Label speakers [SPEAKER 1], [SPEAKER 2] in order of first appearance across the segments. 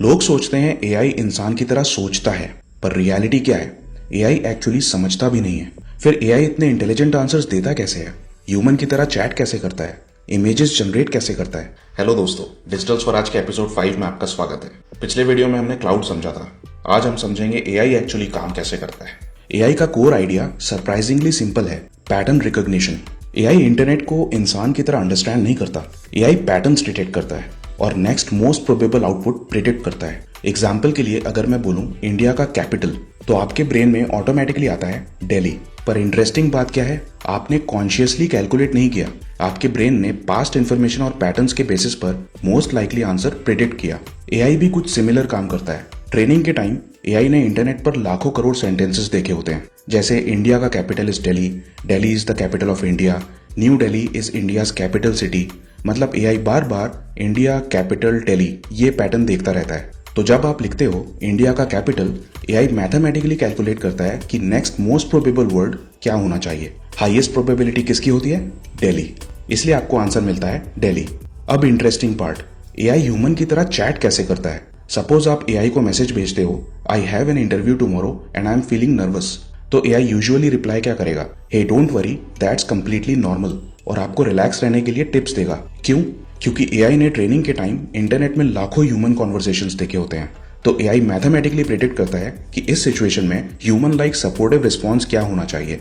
[SPEAKER 1] लोग सोचते हैं एआई इंसान की तरह सोचता है, पर रियलिटी क्या है? एआई एक्चुअली समझता भी नहीं है। फिर एआई इतने इंटेलिजेंट आंसर्स देता कैसे है? ह्यूमन की तरह चैट कैसे करता है? इमेजेस जनरेट कैसे करता है? हेलो दोस्तों, डिजिटल स्वराज के एपिसोड 5 में आपका स्वागत है। पिछले वीडियो में हमने क्लाउड समझा था। आज हम समझेंगे एआई एक्चुअली काम कैसे करता है। एआई का कोर आइडिया सरप्राइजिंगली सिंपल है, पैटर्न रिकॉग्निशन। एआई इंटरनेट को इंसान की तरह अंडरस्टैंड नहीं करता। एआई पैटर्न्स डिटेक्ट करता है और next most probable output predict करता है। एग्जाम्पल के लिए अगर मैं बोलूं इंडिया का कैपिटल, तो आपके ब्रेन में ऑटोमेटिकली आता है दिल्ली। पर इंटरेस्टिंग बात क्या है, आपने कॉन्शियसली कैलकुलेट नहीं किया। आपके ब्रेन ने पास्ट इंफॉर्मेशन और पैटर्न्स के बेसिस पर मोस्ट लाइकली आंसर प्रिडिक्ट किया। एआई भी कुछ सिमिलर काम करता है। ट्रेनिंग के टाइम एआई ने इंटरनेट पर लाखों करोड़ सेंटेंसेस देखे होते हैं, जैसे इंडिया का capital is Delhi, Delhi is the capital of India, new Delhi is India's capital city. मतलब एआई बार बार इंडिया कैपिटल दिल्ली ये पैटर्न देखता रहता है। तो जब आप लिखते हो इंडिया का कैपिटल, एआई मैथमेटिकली कैलकुलेट करता है कि नेक्स्ट मोस्ट प्रोबेबल वर्ड क्या होना चाहिए। हाईएस्ट प्रोबेबिलिटी किसकी होती है? दिल्ली। इसलिए आपको आंसर मिलता है दिल्ली। अब इंटरेस्टिंग पार्ट, एआई ह्यूमन की तरह चैट कैसे करता है। सपोज आप एआई को मैसेज भेजते हो, I have an interview tomorrow and I am feeling nervous. तो एआई यूजुअली रिप्लाई क्या करेगा? Hey don't worry, that's completely normal, और आपको रिलैक्स रहने के लिए टिप्स देगा। क्यों? क्योंकि एआई ने ट्रेनिंग के टाइम इंटरनेट में लाखों ह्यूमन कॉन्वर्सेशंस देखे होते हैं। तो एआई मैथमेटिकली प्रेडिक्ट करता है कि इस सिचुएशन में ह्यूमन लाइक सपोर्टिव रिस्पॉन्स क्या होना चाहिए।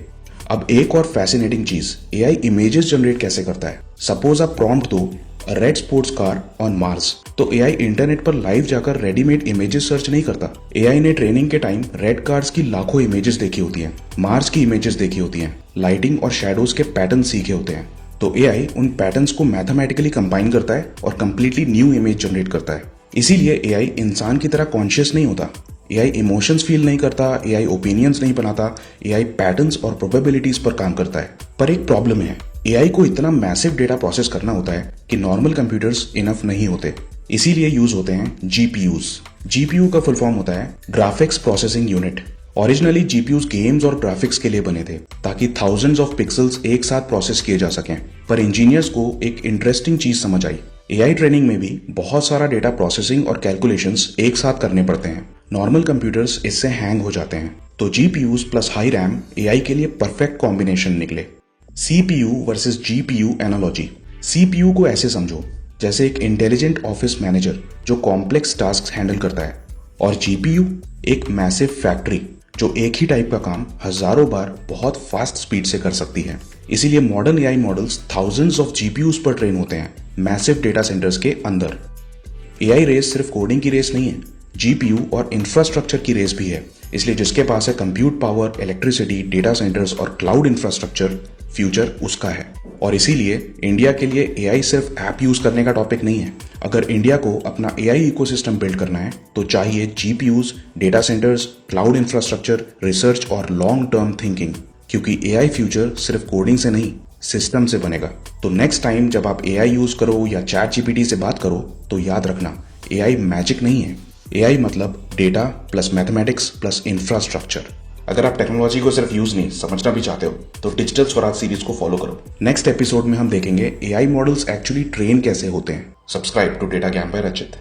[SPEAKER 1] अब एक और फैसिनेटिंग चीज, एआई इमेजेस जनरेट कैसे करता है। सपोज आप प्रॉम्प्ट दो red sports car on Mars, तो एआई इंटरनेट पर लाइव जाकर रेडीमेड इमेजेस सर्च नहीं करता। एआई ने ट्रेनिंग के टाइम रेड कार्स की लाखों इमेजेस देखी होती हैं, मार्स की इमेजेस देखी होती हैं, लाइटिंग और शैडोज के पैटर्न सीखे होते हैं। तो एआई उन पैटर्न्स को मैथमेटिकली कंबाइन करता है और कंप्लीटली न्यू इमेज जनरेट करता है। इसीलिए एआई इंसान की तरह कॉन्शियस नहीं होता। एआई इमोशंस फील नहीं करता, एआई ओपिनियंस नहीं बनाता, एआई पैटर्न्स और प्रोबेबिलिटीज पर काम करता है। पर एक प्रॉब्लम है, एआई को इतना मैसिव डेटा प्रोसेस करना होता है कि नॉर्मल कंप्यूटर्स इनफ नहीं होते। इसीलिए यूज होते हैं जीपीयूज। जीपीयू का फुल फॉर्म होता है graphics processing unit. Originally GPUs games और ग्राफिक्स के लिए बने थे, ताकि थाउजेंड्स ऑफ पिक्सल्स एक साथ प्रोसेस किए जा सकें। पर इंजीनियर्स को एक इंटरेस्टिंग चीज समझ आई, एआई ट्रेनिंग में भी बहुत सारा डेटा प्रोसेसिंग और कैलकुलेशंस एक साथ करने पड़ते हैं। नॉर्मल कंप्यूटर्स इससे हैंग हो जाते हैं। तो GPUs plus high RAM AI के लिए परफेक्ट कॉम्बिनेशन निकले। CPU versus GPU analogy. CPU को ऐसे समझो जैसे एक इंटेलिजेंट ऑफिस मैनेजर जो कॉम्प्लेक्स टास्क हैंडल करता है, और जीपीयू एक मैसिव फैक्ट्री जो एक ही टाइप का काम हजारों बार बहुत फास्ट स्पीड से कर सकती है। इसीलिए modern AI models thousands of GPUs पर ट्रेन होते हैं, मैसिव डेटा सेंटर्स के अंदर। एआई रेस सिर्फ कोडिंग की रेस नहीं है, जीपीयू और इंफ्रास्ट्रक्चर की रेस भी है। इसलिए जिसके पास है compute power, electricity, data centres और क्लाउड इंफ्रास्ट्रक्चर, फ्यूचर उसका है। और इसीलिए इंडिया के लिए एआई सिर्फ ऐप यूज करने का टॉपिक नहीं है। अगर इंडिया को अपना एआई इकोसिस्टम बिल्ड करना है तो चाहिए GPUs, data centres, cloud infrastructure, research और लॉन्ग टर्म थिंकिंग। क्योंकि एआई फ्यूचर सिर्फ कोडिंग से नहीं, सिस्टम से बनेगा। तो नेक्स्ट टाइम जब आप एआई यूज करो या चैट जीपीटी से बात करो, तो याद रखना एआई मैजिक नहीं है। एआई मतलब data plus mathematics plus infrastructure. अगर आप टेक्नोलॉजी को सिर्फ यूज नहीं समझना भी चाहते हो, तो डिजिटल स्वराज सीरीज को फॉलो करो। नेक्स्ट एपिसोड में हम देखेंगे एआई मॉडल्स एक्चुअली ट्रेन कैसे होते हैं। सब्सक्राइब टू डेटा ज्ञान बाय रचित।